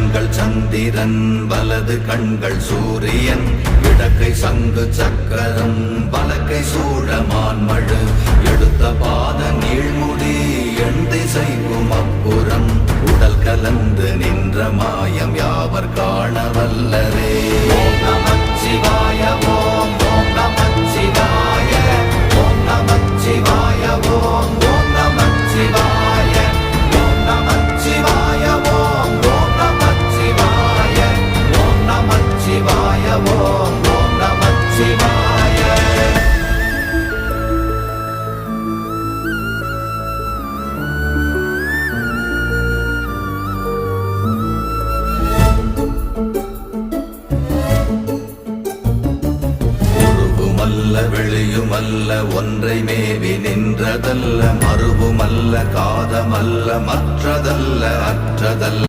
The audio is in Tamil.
கண்கள் சந்திரன் வலது கண்கள் சூரியன் இடக்கை சங்கு சக்கரம் பலக்கை சூழமான்மழு எடுத்த பாத நீழ்முடி எண் திசைக்கும் அப்புறம் உடல் கலந்து நின்ற மாயம் யாவர் காண வல்லரே. ஓம் நமச்சிவாய ஓம் ஓம் நமச்சிவாய ஓம் நமச்சிவாய ஓம் ஓம் நமச்சிவாய ஓம் நமச்சிவாய ஓம் ஓம் நமச்சிவாய ஓம் நமச்சிவாய ஓம் ஓம் நமச்சிவாய. வெளியுமல்ல ஒன்றை மேவி நின்றதல்ல மறுவுமல்ல காதமல்ல மற்றதல்ல அற்றதல்ல